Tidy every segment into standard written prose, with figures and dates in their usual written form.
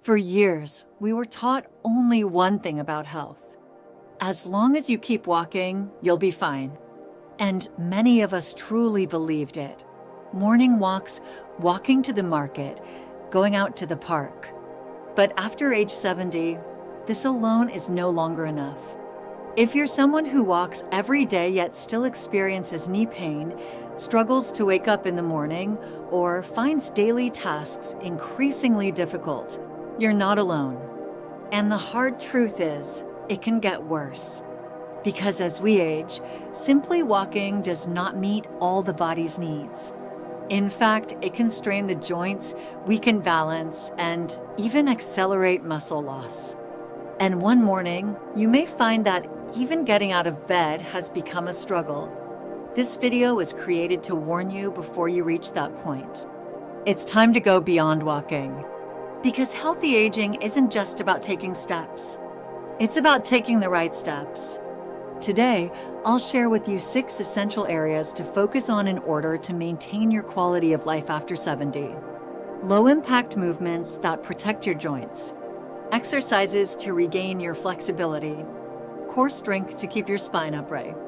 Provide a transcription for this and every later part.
For years, we were taught only one thing about health. As long as you keep walking, you'll be fine. And many of us truly believed it. Morning walks, walking to the market, going out to the park. But after age 70, this alone is no longer enough. If you're someone who walks every day yet still experiences knee pain, struggles to wake up in the morning, or finds daily tasks increasingly difficult, you're not alone. And the hard truth is, it can get worse. Because as we age, simply walking does not meet all the body's needs. In fact, it can strain the joints, weaken balance, and even accelerate muscle loss. And one morning, you may find that even getting out of bed has become a struggle. This video was created to warn you before you reach that point. It's time to go beyond walking. Because healthy aging isn't just about taking steps. It's about taking the right steps. Today, I'll share with you 6 essential areas to focus on in order to maintain your quality of life after 70. Low-impact movements that protect your joints. Exercises to regain your flexibility. Core strength to keep your spine upright.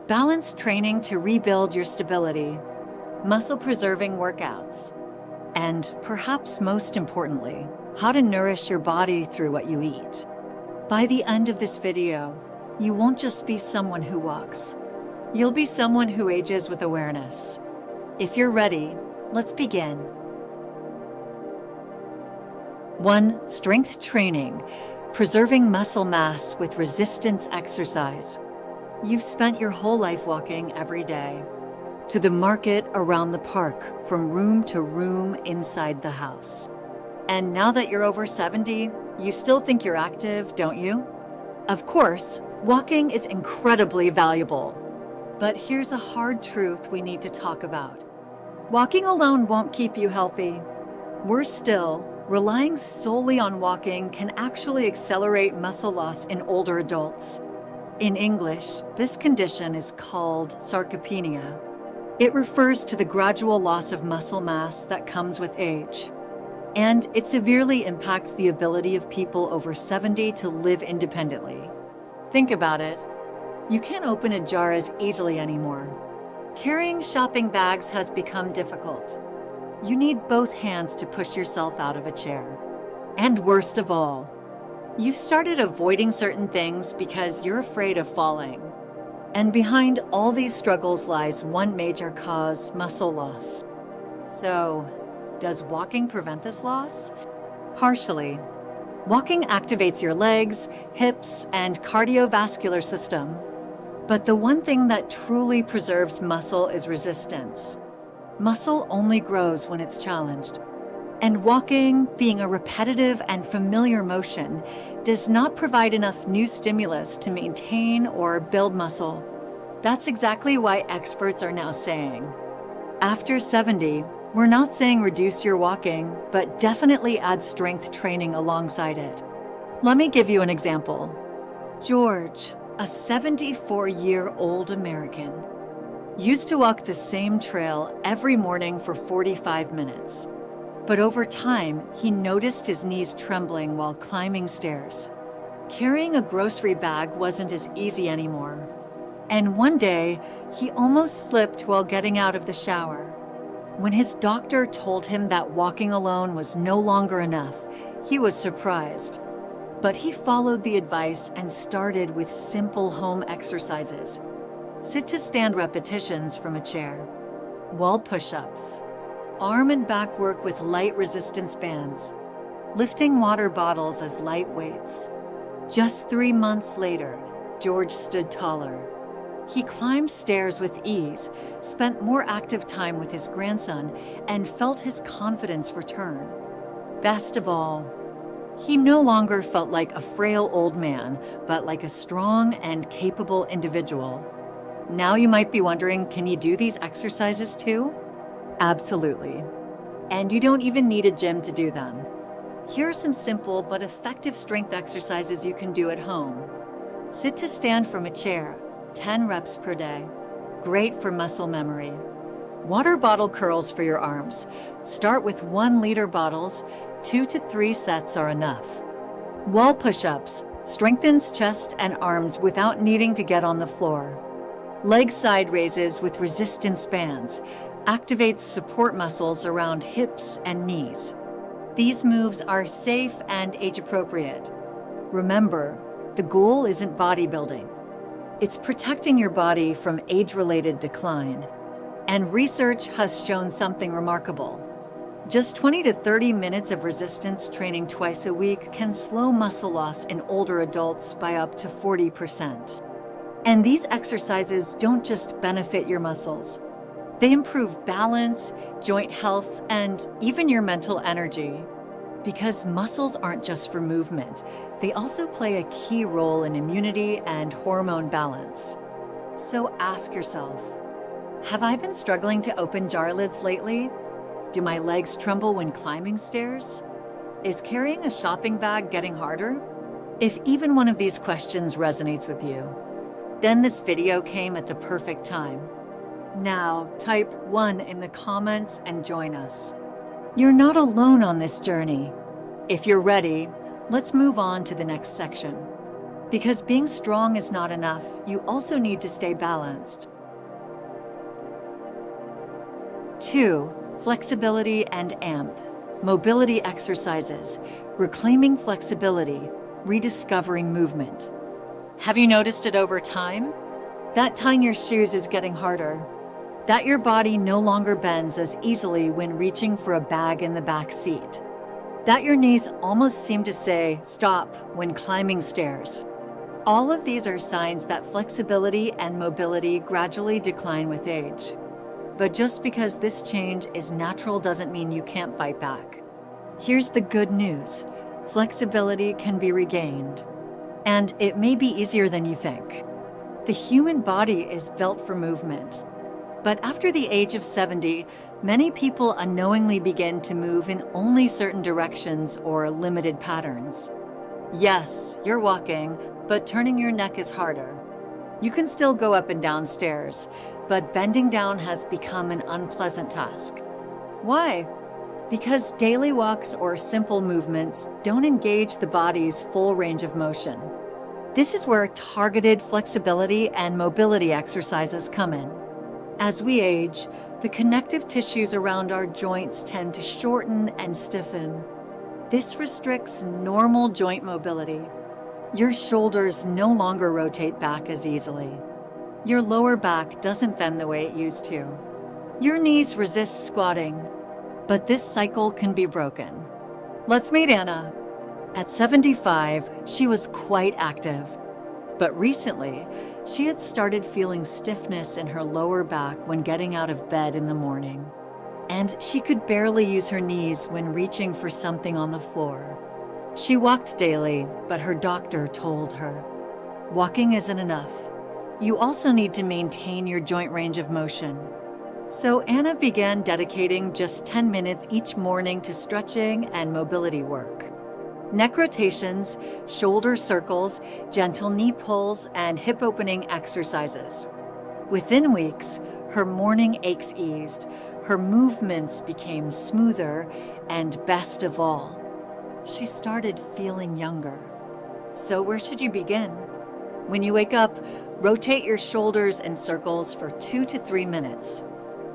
Balanced training to rebuild your stability. Muscle-preserving workouts. And perhaps most importantly, how to nourish your body through what you eat. By the end of this video, you won't just be someone who walks. You'll be someone who ages with awareness. If you're ready, let's begin. 1. Strength training, preserving muscle mass with resistance exercise. You've spent your whole life walking every day. To the market, around the park, from room to room inside the house. And now that you're over 70, you still think you're active, don't you? Of course, walking is incredibly valuable. But here's a hard truth we need to talk about. Walking alone won't keep you healthy. Worse still, relying solely on walking can actually accelerate muscle loss in older adults. In English, this condition is called sarcopenia. It refers to the gradual loss of muscle mass that comes with age. And it severely impacts the ability of people over 70 to live independently. Think about it. You can't open a jar as easily anymore. Carrying shopping bags has become difficult. You need both hands to push yourself out of a chair. And worst of all, you've started avoiding certain things because you're afraid of falling. And behind all these struggles lies one major cause: muscle loss. So, does walking prevent this loss? Partially. Walking activates your legs, hips, and cardiovascular system. But the one thing that truly preserves muscle is resistance. Muscle only grows when it's challenged. And walking, being a repetitive and familiar motion, does not provide enough new stimulus to maintain or build muscle. That's exactly why experts are now saying, after 70, we're not saying reduce your walking, but definitely add strength training alongside it. Let me give you an example. George, a 74-year-old American, used to walk the same trail every morning for 45 minutes. But over time, he noticed his knees trembling while climbing stairs. Carrying a grocery bag wasn't as easy anymore. And one day, he almost slipped while getting out of the shower. When his doctor told him that walking alone was no longer enough, he was surprised. But he followed the advice and started with simple home exercises. Sit-to-stand repetitions from a chair, wall push-ups, arm and back work with light resistance bands, lifting water bottles as light weights. Just 3 months later, George stood taller. He climbed stairs with ease, spent more active time with his grandson, and felt his confidence return. Best of all, he no longer felt like a frail old man, but like a strong and capable individual. Now you might be wondering, can you do these exercises too? Absolutely. And you don't even need a gym to do them. Here are some simple but effective strength exercises you can do at home. Sit to stand from a chair, 10 reps per day. Great for muscle memory. Water bottle curls for your arms. Start with 1-liter bottles, 2 to 3 sets are enough. Wall push-ups strengthens chest and arms without needing to get on the floor. Leg side raises with resistance bands activates support muscles around hips and knees. These moves are safe and age-appropriate. Remember, the goal isn't bodybuilding. It's protecting your body from age-related decline. And research has shown something remarkable. Just 20 to 30 minutes of resistance training twice a week can slow muscle loss in older adults by up to 40%. And these exercises don't just benefit your muscles. They improve balance, joint health, and even your mental energy. Because muscles aren't just for movement, they also play a key role in immunity and hormone balance. So ask yourself, have I been struggling to open jar lids lately? Do my legs tremble when climbing stairs? Is carrying a shopping bag getting harder? If even one of these questions resonates with you, then this video came at the perfect time. Now, type 1 in the comments and join us. You're not alone on this journey. If you're ready, let's move on to the next section. Because being strong is not enough, you also need to stay balanced. 2. Flexibility and AMP. Mobility exercises. Reclaiming flexibility. Rediscovering movement. Have you noticed it over time? That tying your shoes is getting harder. That your body no longer bends as easily when reaching for a bag in the back seat. That your knees almost seem to say, stop, when climbing stairs. All of these are signs that flexibility and mobility gradually decline with age. But just because this change is natural doesn't mean you can't fight back. Here's the good news. Flexibility can be regained. And it may be easier than you think. The human body is built for movement. But after the age of 70, many people unknowingly begin to move in only certain directions or limited patterns. Yes, you're walking, but turning your neck is harder. You can still go up and down stairs, but bending down has become an unpleasant task. Why? Because daily walks or simple movements don't engage the body's full range of motion. This is where targeted flexibility and mobility exercises come in. As we age, the connective tissues around our joints tend to shorten and stiffen. This restricts normal joint mobility. Your shoulders no longer rotate back as easily. Your lower back doesn't bend the way it used to. Your knees resist squatting, but this cycle can be broken. Let's meet Anna. At 75, she was quite active, but recently, she had started feeling stiffness in her lower back when getting out of bed in the morning, and she could barely use her knees when reaching for something on the floor. She walked daily, but her doctor told her, walking isn't enough. You also need to maintain your joint range of motion. So Anna began dedicating just 10 minutes each morning to stretching and mobility work. Neck rotations, shoulder circles, gentle knee pulls, and hip opening exercises. Within weeks, her morning aches eased, her movements became smoother, and best of all, she started feeling younger. So where should you begin? When you wake up, rotate your shoulders in circles for 2 to 3 minutes.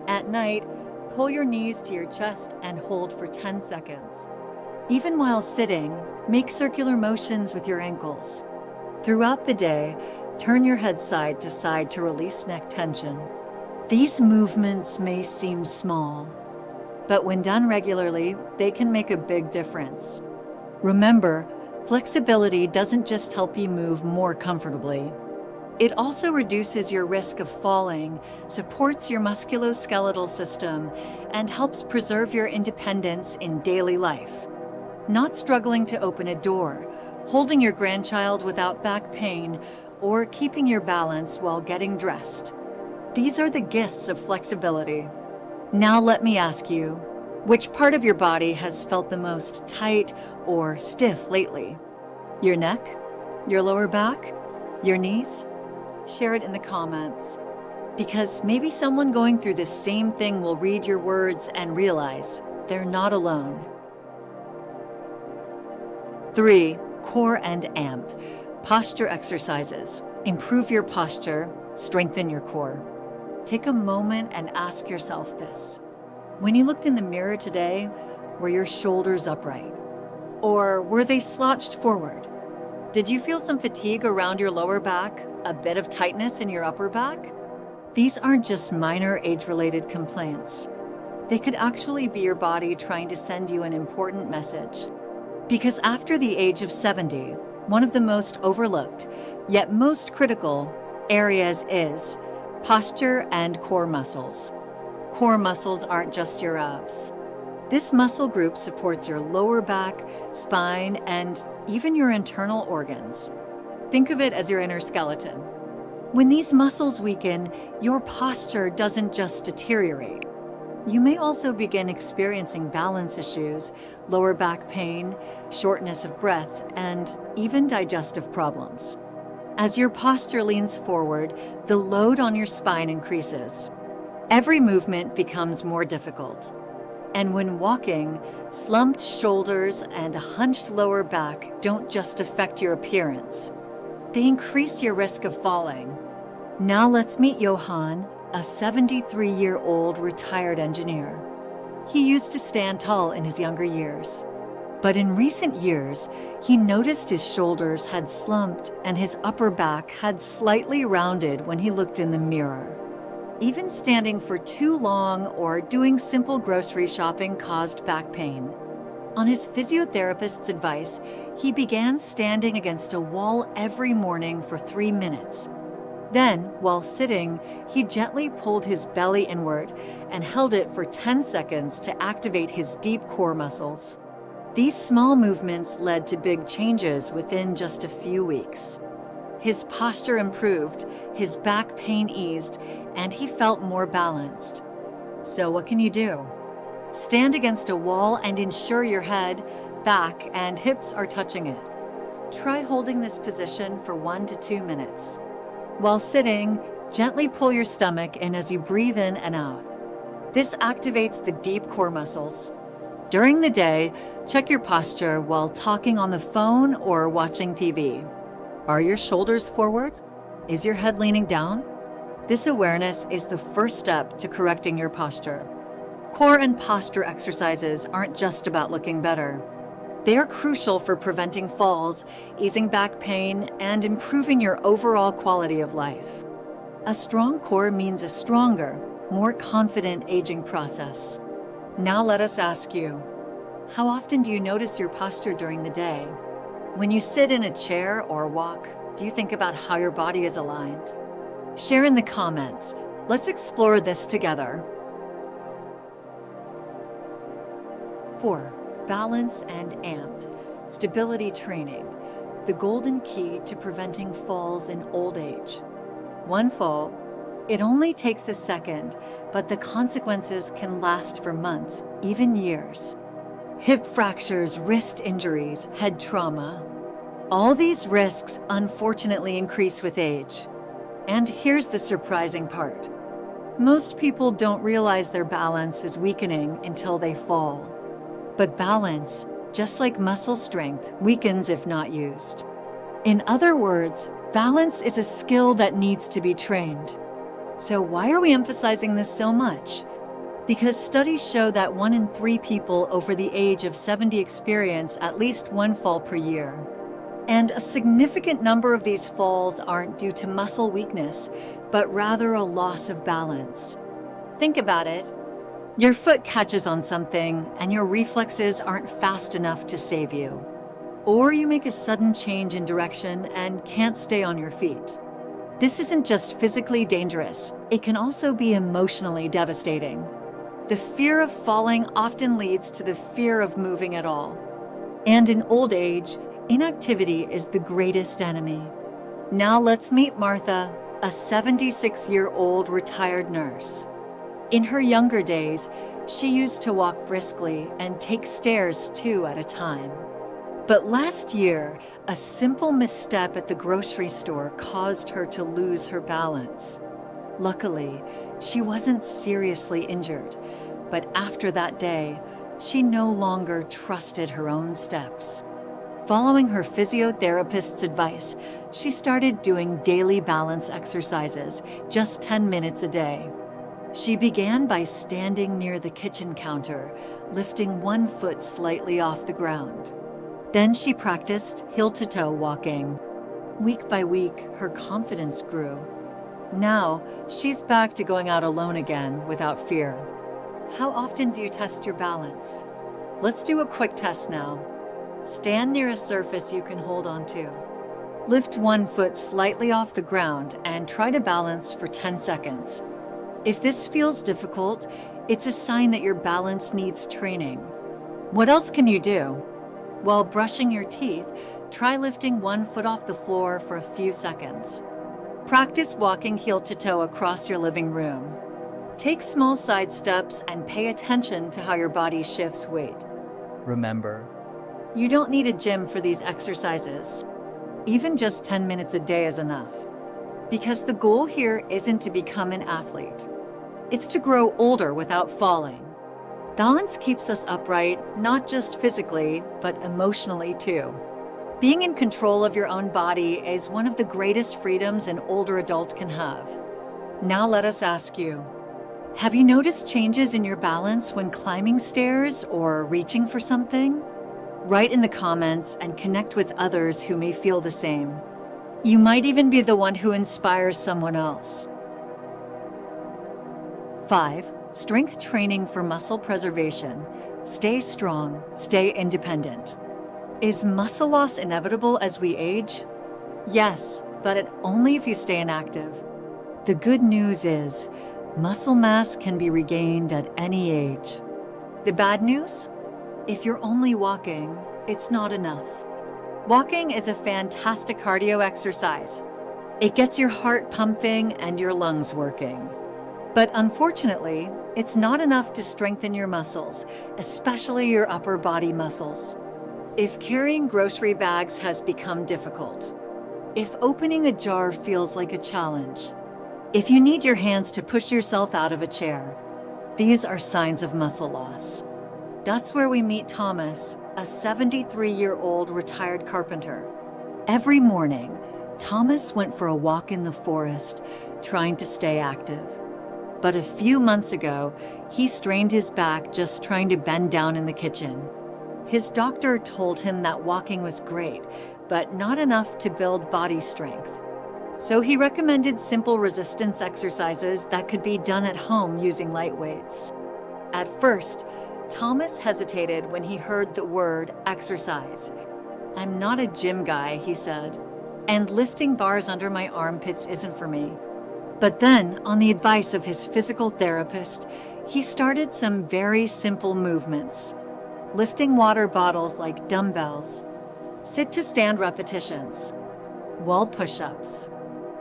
At night, pull your knees to your chest and hold for 10 seconds. Even while sitting, make circular motions with your ankles. Throughout the day, turn your head side to side to release neck tension. These movements may seem small, but when done regularly, they can make a big difference. Remember, flexibility doesn't just help you move more comfortably. It also reduces your risk of falling, supports your musculoskeletal system, and helps preserve your independence in daily life. Not struggling to open a door, holding your grandchild without back pain, or keeping your balance while getting dressed. These are the gifts of flexibility. Now let me ask you, which part of your body has felt the most tight or stiff lately? Your neck? Your lower back? Your knees? Share it in the comments, because maybe someone going through the same thing will read your words and realize they're not alone. 3. Core and AMP, posture exercises. Improve your posture, strengthen your core. Take a moment and ask yourself this. When you looked in the mirror today, were your shoulders upright? Or were they slouched forward? Did you feel some fatigue around your lower back, a bit of tightness in your upper back? These aren't just minor age-related complaints. They could actually be your body trying to send you an important message. Because after the age of 70, one of the most overlooked, yet most critical, areas is posture and core muscles. Core muscles aren't just your abs. This muscle group supports your lower back, spine, and even your internal organs. Think of it as your inner skeleton. When these muscles weaken, your posture doesn't just deteriorate. You may also begin experiencing balance issues, lower back pain, shortness of breath, and even digestive problems. As your posture leans forward, the load on your spine increases. Every movement becomes more difficult. And when walking, slumped shoulders and a hunched lower back don't just affect your appearance. They increase your risk of falling. Now let's meet Johan, a 73-year-old retired engineer. He used to stand tall in his younger years. But in recent years, he noticed his shoulders had slumped and his upper back had slightly rounded when he looked in the mirror. Even standing for too long or doing simple grocery shopping caused back pain. On his physiotherapist's advice, he began standing against a wall every morning for 3 minutes. Then, while sitting, he gently pulled his belly inward and held it for 10 seconds to activate his deep core muscles. These small movements led to big changes within just a few weeks. His posture improved, his back pain eased, and he felt more balanced. So what can you do? Stand against a wall and ensure your head, back, and hips are touching it. Try holding this position for 1 to 2 minutes. While sitting, gently pull your stomach in as you breathe in and out. This activates the deep core muscles. During the day, check your posture while talking on the phone or watching TV. Are your shoulders forward? Is your head leaning down? This awareness is the first step to correcting your posture. Core and posture exercises aren't just about looking better. They are crucial for preventing falls, easing back pain, and improving your overall quality of life. A strong core means a stronger, more confident aging process. Now let us ask you, how often do you notice your posture during the day? When you sit in a chair or walk, do you think about how your body is aligned? Share in the comments. Let's explore this together. 4. Balance and AMP, stability training, the golden key to preventing falls in old age. One fall, it only takes a second, but the consequences can last for months, even years. Hip fractures, wrist injuries, head trauma. All these risks unfortunately increase with age. And here's the surprising part. Most people don't realize their balance is weakening until they fall. But balance, just like muscle strength, weakens if not used. In other words, balance is a skill that needs to be trained. So why are we emphasizing this so much? Because studies show that 1 in 3 people over the age of 70 experience at least one fall per year. And a significant number of these falls aren't due to muscle weakness, but rather a loss of balance. Think about it. Your foot catches on something and your reflexes aren't fast enough to save you. Or you make a sudden change in direction and can't stay on your feet. This isn't just physically dangerous, it can also be emotionally devastating. The fear of falling often leads to the fear of moving at all. And in old age, inactivity is the greatest enemy. Now let's meet Martha, a 76-year-old retired nurse. In her younger days, she used to walk briskly and take stairs 2 at a time. But last year, a simple misstep at the grocery store caused her to lose her balance. Luckily, she wasn't seriously injured, but after that day, she no longer trusted her own steps. Following her physiotherapist's advice, she started doing daily balance exercises, just 10 minutes a day. She began by standing near the kitchen counter, lifting one foot slightly off the ground. Then she practiced heel-to-toe walking. Week by week, her confidence grew. Now, she's back to going out alone again without fear. How often do you test your balance? Let's do a quick test now. Stand near a surface you can hold on to. Lift one foot slightly off the ground and try to balance for 10 seconds. If this feels difficult, it's a sign that your balance needs training. What else can you do? While brushing your teeth, try lifting one foot off the floor for a few seconds. Practice walking heel to toe across your living room. Take small side steps and pay attention to how your body shifts weight. Remember, you don't need a gym for these exercises. Even just 10 minutes a day is enough. Because the goal here isn't to become an athlete. It's to grow older without falling. Balance keeps us upright, not just physically, but emotionally too. Being in control of your own body is one of the greatest freedoms an older adult can have. Now let us ask you, have you noticed changes in your balance when climbing stairs or reaching for something? Write in the comments and connect with others who may feel the same. You might even be the one who inspires someone else. 5. Strength training for muscle preservation. Stay strong, stay independent. Is muscle loss inevitable as we age? Yes, but only if you stay inactive. The good news is, muscle mass can be regained at any age. The bad news? If you're only walking, it's not enough. Walking is a fantastic cardio exercise. It gets your heart pumping and your lungs working. But unfortunately, it's not enough to strengthen your muscles, especially your upper body muscles. If carrying grocery bags has become difficult, if opening a jar feels like a challenge, if you need your hands to push yourself out of a chair, these are signs of muscle loss. That's where we meet Thomas, a 73-year-old retired carpenter. Every morning, Thomas went for a walk in the forest, trying to stay active. But a few months ago, he strained his back just trying to bend down in the kitchen. His doctor told him that walking was great, but not enough to build body strength. So he recommended simple resistance exercises that could be done at home using light weights. At first, Thomas hesitated when he heard the word exercise. "I'm not a gym guy," he said, "and lifting bars under my armpits isn't for me." But then, on the advice of his physical therapist, he started some very simple movements. Lifting water bottles like dumbbells, sit-to-stand repetitions, wall push-ups,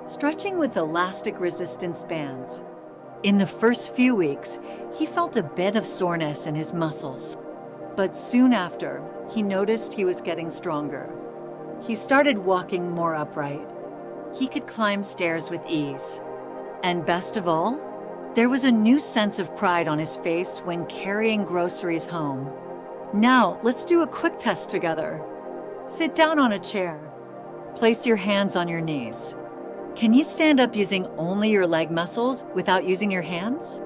stretching with elastic resistance bands. In the first few weeks, he felt a bit of soreness in his muscles. But soon after, he noticed he was getting stronger. He started walking more upright. He could climb stairs with ease. And best of all, there was a new sense of pride on his face when carrying groceries home. Now, let's do a quick test together. Sit down on a chair. Place your hands on your knees. Can you stand up using only your leg muscles without using your hands?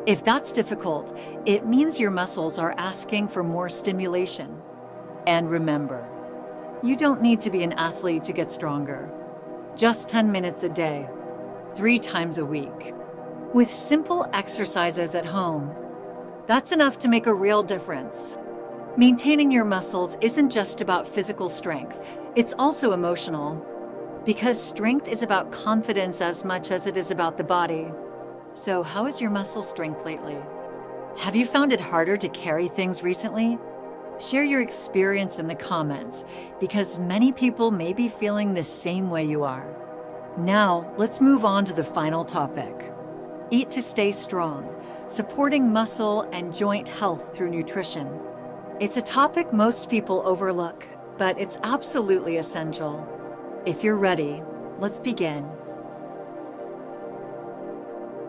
If that's difficult, it means your muscles are asking for more stimulation. And remember, you don't need to be an athlete to get stronger. Just 10 minutes a day, 3 times a week. With simple exercises at home, that's enough to make a real difference. Maintaining your muscles isn't just about physical strength, it's also emotional. Because strength is about confidence as much as it is about the body. So how is your muscle strength lately? Have you found it harder to carry things recently? Share your experience in the comments, because many people may be feeling the same way you are. Now, let's move on to the final topic. Eat to stay strong, supporting muscle and joint health through nutrition. It's a topic most people overlook, but it's absolutely essential. If you're ready, let's begin.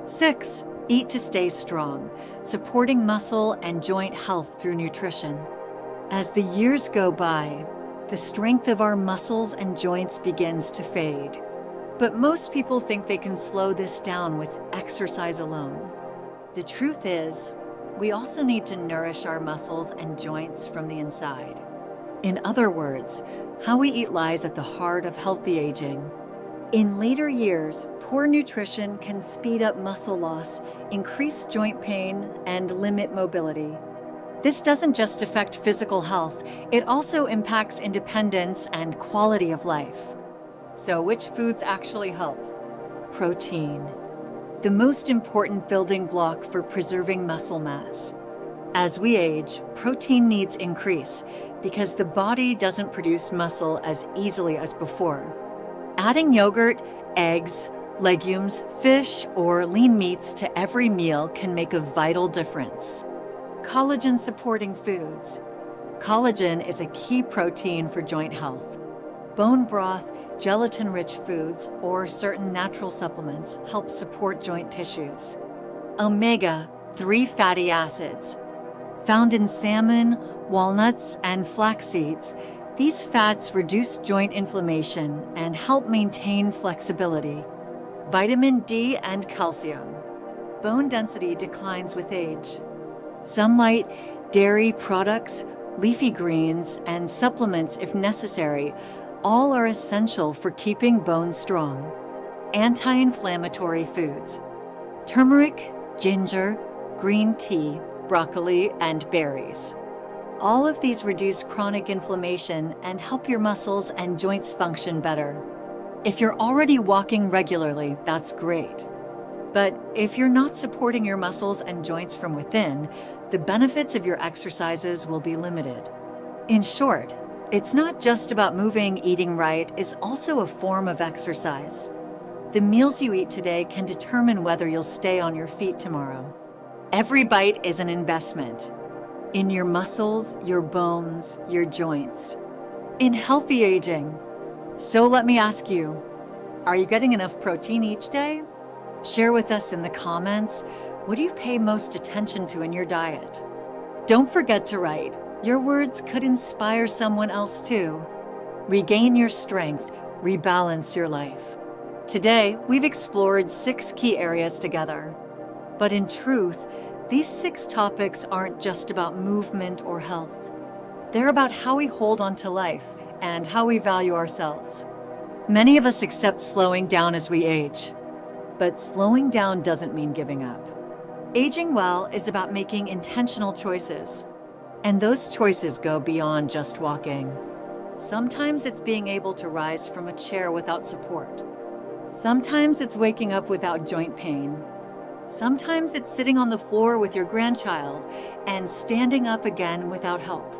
6. Eat to stay strong, supporting muscle and joint health through nutrition. As the years go by, the strength of our muscles and joints begins to fade. But most people think they can slow this down with exercise alone. The truth is, we also need to nourish our muscles and joints from the inside. In other words, how we eat lies at the heart of healthy aging. In later years, poor nutrition can speed up muscle loss, increase joint pain, and limit mobility. This doesn't just affect physical health, it also impacts independence and quality of life. So which foods actually help? Protein, the most important building block for preserving muscle mass. As we age, protein needs increase because the body doesn't produce muscle as easily as before. Adding yogurt, eggs, legumes, fish, or lean meats to every meal can make a vital difference. Collagen-supporting foods. Collagen is a key protein for joint health. Bone broth, gelatin-rich foods, or certain natural supplements help support joint tissues. Omega-3 fatty acids. Found in salmon, walnuts, and flax seeds, these fats reduce joint inflammation and help maintain flexibility. Vitamin D and calcium. Bone density declines with age. Sunlight, dairy products, leafy greens, and supplements if necessary, all are essential for keeping bones strong. Anti-inflammatory foods. Turmeric, ginger, green tea, broccoli, and berries. All of these reduce chronic inflammation and help your muscles and joints function better. If you're already walking regularly, that's great. But if you're not supporting your muscles and joints from within, the benefits of your exercises will be limited. In short, it's not just about moving. Eating right is also a form of exercise. The meals you eat today can determine whether you'll stay on your feet tomorrow. Every bite is an investment. In your muscles, your bones, your joints. In healthy aging. So let me ask you, are you getting enough protein each day? Share with us in the comments, what do you pay most attention to in your diet? Don't forget to write. Your words could inspire someone else too. Regain your strength, rebalance your life. Today, we've explored 6 key areas together. But in truth, these 6 topics aren't just about movement or health. They're about how we hold on to life and how we value ourselves. Many of us accept slowing down as we age, but slowing down doesn't mean giving up. Aging well is about making intentional choices, and those choices go beyond just walking. Sometimes it's being able to rise from a chair without support. Sometimes it's waking up without joint pain. Sometimes it's sitting on the floor with your grandchild and standing up again without help.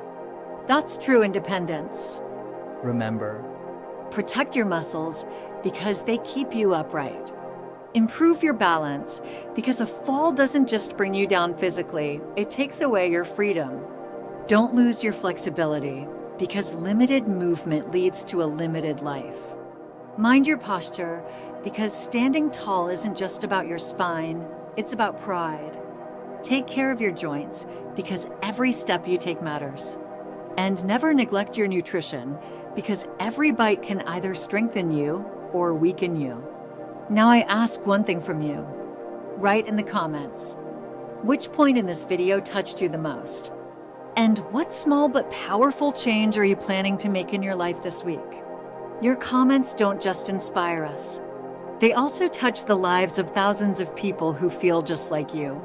That's true independence. Remember, protect your muscles because they keep you upright. Improve your balance because a fall doesn't just bring you down physically, it takes away your freedom. Don't lose your flexibility because limited movement leads to a limited life. Mind your posture because standing tall isn't just about your spine, it's about pride. Take care of your joints because every step you take matters. And never neglect your nutrition because every bite can either strengthen you or weaken you. Now I ask one thing from you. Write in the comments. Which point in this video touched you the most? And what small but powerful change are you planning to make in your life this week? Your comments don't just inspire us. They also touch the lives of thousands of people who feel just like you.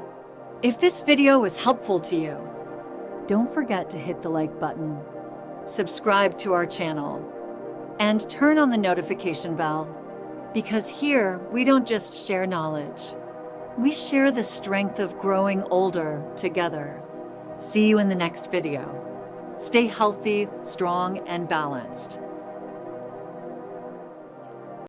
If this video was helpful to you, don't forget to hit the like button, subscribe to our channel, and turn on the notification bell. Because here, we don't just share knowledge. We share the strength of growing older together. See you in the next video. Stay healthy, strong, and balanced.